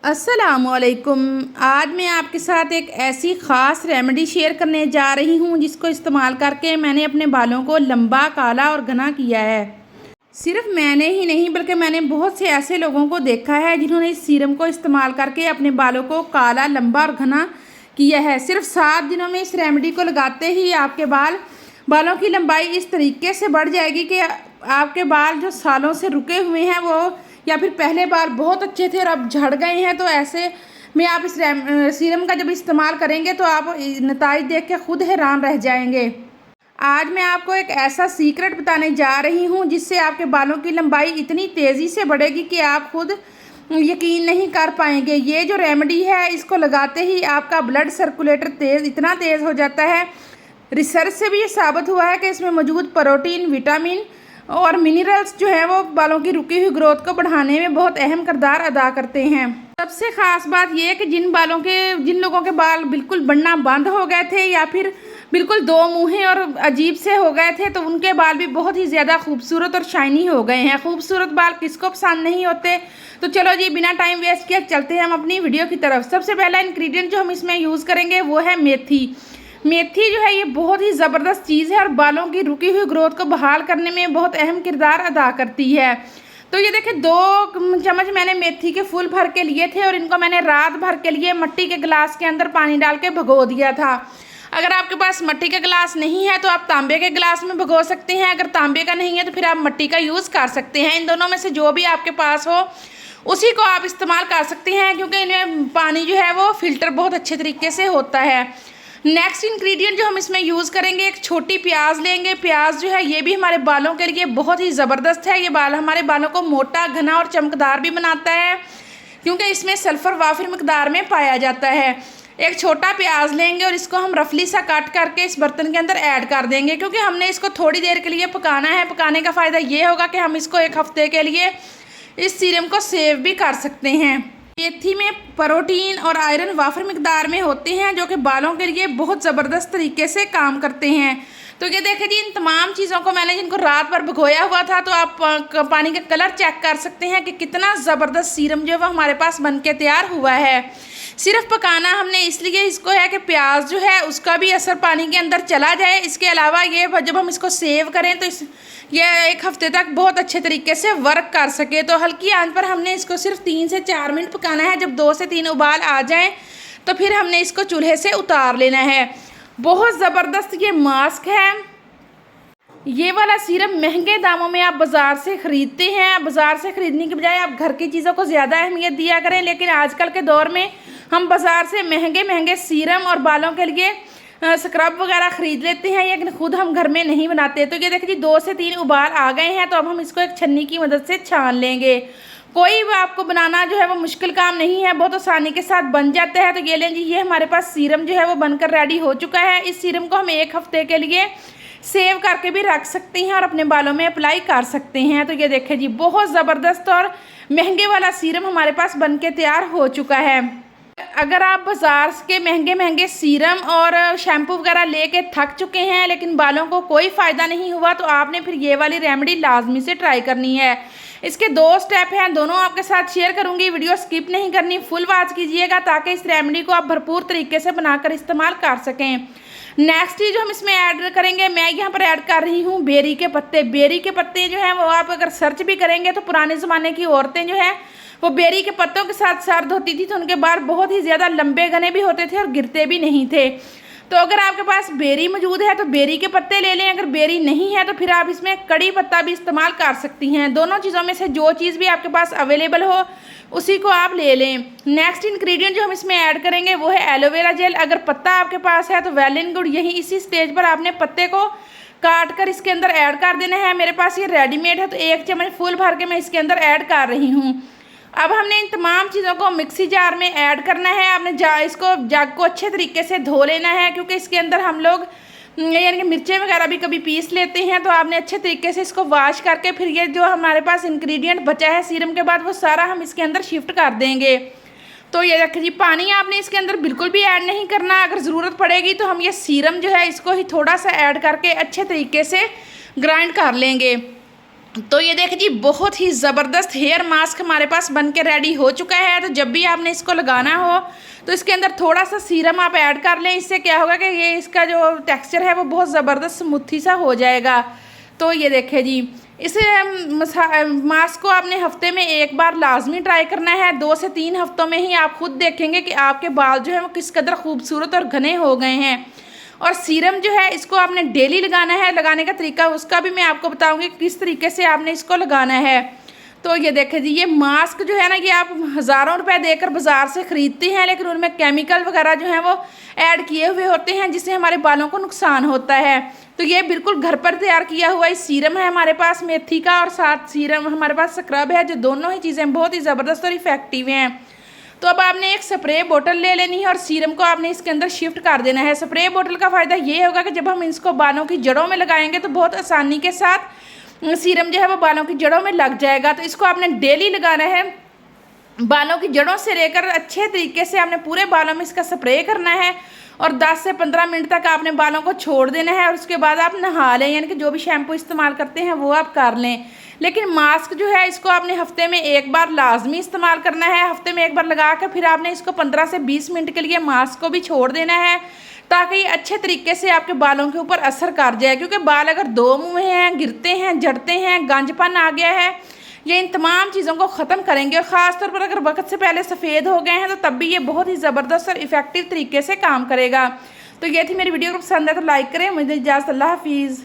अस्सलामुअलैकुम। आज मैं आपके साथ एक ऐसी ख़ास रेमेडी शेयर करने जा रही हूँ जिसको इस्तेमाल करके मैंने अपने बालों को लंबा, काला और घना किया है। सिर्फ मैंने ही नहीं बल्कि मैंने बहुत से ऐसे लोगों को देखा है जिन्होंने इस सीरम को इस्तेमाल करके अपने बालों को काला, लंबा और घना किया है। सिर्फ 7 दिनों में इस रेमेडी को लगाते ही आपके बालों की लंबाई इस तरीके से बढ़ जाएगी कि आपके बाल जो सालों से रुके हुए हैं वो, या फिर पहले बाल बहुत अच्छे थे और अब झड़ गए हैं, तो ऐसे में आप इस सीरम का जब इस्तेमाल करेंगे तो आप नताइज देख के खुद हैरान रह जाएंगे। आज मैं आपको एक ऐसा सीक्रेट बताने जा रही हूँ जिससे आपके बालों की लंबाई इतनी तेज़ी से बढ़ेगी कि आप खुद यकीन नहीं कर पाएंगे। ये जो रेमेडी है इसको लगाते ही आपका ब्लड सर्कुलेटर इतना तेज़ हो जाता है। रिसर्च से भी ये साबित हुआ है कि इसमें मौजूद प्रोटीन, विटामिन और मिनरल्स जो है वो बालों की रुकी हुई ग्रोथ को बढ़ाने में बहुत अहम किरदार अदा करते हैं। सबसे ख़ास बात यह है कि जिन लोगों के बाल बिल्कुल बढ़ना बंद हो गए थे या फिर बिल्कुल दो मुँहे और अजीब से हो गए थे, तो उनके बाल भी बहुत ही ज़्यादा खूबसूरत और शाइनी हो गए हैं। खूबसूरत बाल किसको पसंद नहीं होते। तो चलो जी, बिना टाइम वेस्ट किए चलते हैं हम अपनी वीडियो की तरफ। सबसे पहला इंग्रेडिएंट जो हम इसमें यूज़ करेंगे वो है मेथी। मेथी जो है ये बहुत ही ज़बरदस्त चीज़ है और बालों की रुकी हुई ग्रोथ को बहाल करने में बहुत अहम किरदार अदा करती है। तो ये देखिए, 2 चम्मच मैंने मेथी के फूल भर के लिए थे और इनको मैंने रात भर के लिए मिट्टी के गिलास के अंदर पानी डाल के भिगो दिया था। अगर आपके पास मिट्टी का गिलास नहीं है तो आप तांबे के गिलास में भिगो सकते हैं। अगर तांबे का नहीं है तो फिर आप मिट्टी का यूज़ कर सकते हैं। इन दोनों में से जो भी आपके पास हो उसी को आप इस्तेमाल कर सकते हैं, क्योंकि इनमें पानी जो है वो फ़िल्टर बहुत अच्छे तरीके से होता है। नेक्स्ट इंग्रेडिएंट जो हम इसमें यूज़ करेंगे, एक छोटी प्याज लेंगे। प्याज जो है ये भी हमारे बालों के लिए बहुत ही ज़बरदस्त है। ये हमारे बालों को मोटा, घना और चमकदार भी बनाता है, क्योंकि इसमें सल्फ़र वाफिर मकदार में पाया जाता है। एक छोटा प्याज लेंगे और इसको हम रफली सा काट करके इस बर्तन के अंदर ऐड कर देंगे, क्योंकि हमने इसको थोड़ी देर के लिए पकाना है। पकाने का फ़ायदा ये होगा कि हम इसको 1 हफ़्ते के लिए इस सीरम को सेव भी कर सकते हैं। मेथी में प्रोटीन और आयरन वाफिर मिकदार में होते हैं, जो कि बालों के लिए बहुत ज़बरदस्त तरीके से काम करते हैं। तो ये देखिए जी, इन तमाम चीज़ों को मैंने जिनको रात भर भिगोया हुआ था, तो आप पानी का कलर चेक कर सकते हैं कि कितना ज़बरदस्त सीरम जो है वो हमारे पास बन के तैयार हुआ है। सिर्फ पकाना हमने इसलिए इसको है कि प्याज जो है उसका भी असर पानी के अंदर चला जाए। इसके अलावा ये जब हम इसको सेव करें तो ये 1 हफ़्ते तक बहुत अच्छे तरीके से वर्क कर सके। तो हल्की आंच पर हमने इसको सिर्फ 3 से 4 मिनट पकाना है। जब 2 से 3 उबाल आ जाएं तो फिर हमने इसको चूल्हे से उतार लेना है। बहुत ज़बरदस्त ये मास्क है। ये वाला सीरम महंगे दामों में आप बाज़ार से ख़रीदते हैं। बाज़ार से ख़रीदने के बजाय आप घर की चीज़ों को ज़्यादा अहमियत दिया करें। लेकिन आजकल के दौर में हम बाज़ार से महंगे सीरम और बालों के लिए स्क्रब वगैरह ख़रीद लेते हैं, लेकिन खुद हम घर में नहीं बनाते। तो ये देखिए जी, 2 से 3 उबाल आ गए हैं। तो अब हम इसको एक छन्नी की मदद से छान लेंगे। कोई भी आपको बनाना जो है वो मुश्किल काम नहीं है, बहुत आसानी के साथ बन जाता है। तो ये लें जी, ये हमारे पास सीरम जो है वो बनकर रेडी हो चुका है। इस सीरम को हम 1 हफ़्ते के लिए सेव करके भी रख सकते हैं और अपने बालों में अप्लाई कर सकते हैं। तो ये देखिए जी, बहुत ज़बरदस्त और महंगे वाला सीरम हमारे पास बन के तैयार हो चुका है। अगर आप बाज़ार के महंगे सीरम और शैम्पू वगैरह लेके थक चुके हैं लेकिन बालों को कोई फ़ायदा नहीं हुआ, तो आपने फिर ये वाली रेमेडी लाजमी से ट्राई करनी है। इसके 2 स्टेप हैं, दोनों आपके साथ शेयर करूंगी। वीडियो स्किप नहीं करनी, फुल वॉच कीजिएगा ताकि इस रेमेडी को आप भरपूर तरीके से बनाकर इस्तेमाल कर सकें। नेक्स्ट चीज़ जो हम इसमें ऐड करेंगे, मैं यहाँ पर ऐड कर रही हूँ बेरी के पत्ते। बेरी के पत्ते जो हैं वो आप अगर सर्च भी करेंगे तो पुराने ज़माने की औरतें जो हैं वो बेरी के पत्तों के साथ सर धोती थी, तो उनके बाल बहुत ही ज़्यादा लंबे घने भी होते थे और गिरते भी नहीं थे। तो अगर आपके पास बेरी मौजूद है तो बेरी के पत्ते ले लें। अगर बेरी नहीं है तो फिर आप इसमें कड़ी पत्ता भी इस्तेमाल कर सकती हैं। दोनों चीज़ों में से जो चीज़ भी आपके पास अवेलेबल हो उसी को आप ले लें। नेक्स्ट इंग्रेडिएंट जो हम इसमें ऐड करेंगे वो है एलोवेरा जेल। अगर पत्ता आपके पास है तो वेल एंड गुड, यही इसी स्टेज पर आपने पत्ते को काट कर इसके अंदर ऐड कर देना है। मेरे पास ये रेडीमेड है तो 1 चम्मच फुल भर के मैं इसके अंदर ऐड कर रही हूँ। अब हमने इन तमाम चीज़ों को मिक्सी जार में ऐड करना है। आपने इसको जग को अच्छे तरीके से धो लेना है, क्योंकि इसके अंदर हम लोग यानी कि मिर्चें वगैरह भी कभी पीस लेते हैं। तो आपने अच्छे तरीके से इसको वॉश करके फिर ये जो हमारे पास इंग्रेडिएंट बचा है सीरम के बाद वो सारा हम इसके अंदर शिफ्ट कर देंगे। तो ये देखिए जी, पानी आपने इसके अंदर बिल्कुल भी ऐड नहीं करना। अगर ज़रूरत पड़ेगी तो हम ये सीरम जो है इसको ही थोड़ा सा ऐड करके अच्छे तरीके से ग्राइंड कर लेंगे। तो ये देखिए जी, बहुत ही ज़बरदस्त हेयर मास्क हमारे पास बन के रेडी हो चुका है। तो जब भी आपने इसको लगाना हो तो इसके अंदर थोड़ा सा सीरम आप ऐड कर लें। इससे क्या होगा कि ये इसका जो टेक्सचर है वो बहुत ज़बरदस्त स्मूथी सा हो जाएगा। तो ये देखिए जी, इस मास्क को आपने हफ्ते में एक बार लाजमी ट्राई करना है। 2 से 3 हफ्तों में ही आप खुद देखेंगे कि आपके बाल जो है वो किस कदर खूबसूरत और घने हो गए हैं। और सीरम जो है इसको आपने डेली लगाना है। लगाने का तरीका उसका भी मैं आपको बताऊंगी किस तरीके से आपने इसको लगाना है। तो ये देखें जी, ये मास्क जो है ना, ये आप हज़ारों रुपए देकर बाज़ार से ख़रीदते हैं, लेकिन उनमें केमिकल वगैरह जो है वो ऐड किए हुए होते हैं, जिससे हमारे बालों को नुकसान होता है। तो ये बिल्कुल घर पर तैयार किया हुआ ये सीरम है हमारे पास मेथी का, और साथ सीरम हमारे पास स्क्रब है, जो दोनों ही चीज़ें बहुत ही ज़बरदस्त और इफेक्टिव हैं। तो अब आपने एक स्प्रे बोतल ले लेनी है और सीरम को आपने इसके अंदर शिफ्ट कर देना है। स्प्रे बोतल का फ़ायदा ये होगा कि जब हम इसको बालों की जड़ों में लगाएंगे तो बहुत आसानी के साथ सीरम जो है वो बालों की जड़ों में लग जाएगा। तो इसको आपने डेली लगाना है, बालों की जड़ों से लेकर अच्छे तरीके से आपने पूरे बालों में इसका स्प्रे करना है, और 10 से 15 मिनट तक आपने बालों को छोड़ देना है। और उसके बाद आप नहा लें, यानी कि जो भी शैम्पू इस्तेमाल करते हैं वो आप कर लें। लेकिन मास्क जो है इसको आपने हफ्ते में एक बार लाजमी इस्तेमाल करना है। हफ्ते में एक बार लगा कर फिर आपने इसको 15 से 20 मिनट के लिए मास्क को भी छोड़ देना है, ताकि ये अच्छे तरीके से आपके बालों के ऊपर असर कर जाए। क्योंकि बाल अगर दो मुँह हैं, गिरते हैं, झड़ते हैं, गांजपन आ गया है, ये इन तमाम चीज़ों को ख़त्म करेंगे। और ख़ास तौर पर अगर वक्त से पहले सफ़ेद हो गए हैं तो तब भी ये बहुत ही ज़बरदस्त और इफेक्टिव तरीके से काम करेगा। तो ये थी मेरी वीडियो को पसंद है तो लाइक करें। मुझे इजाज़त, अल्लाह हाफिज़।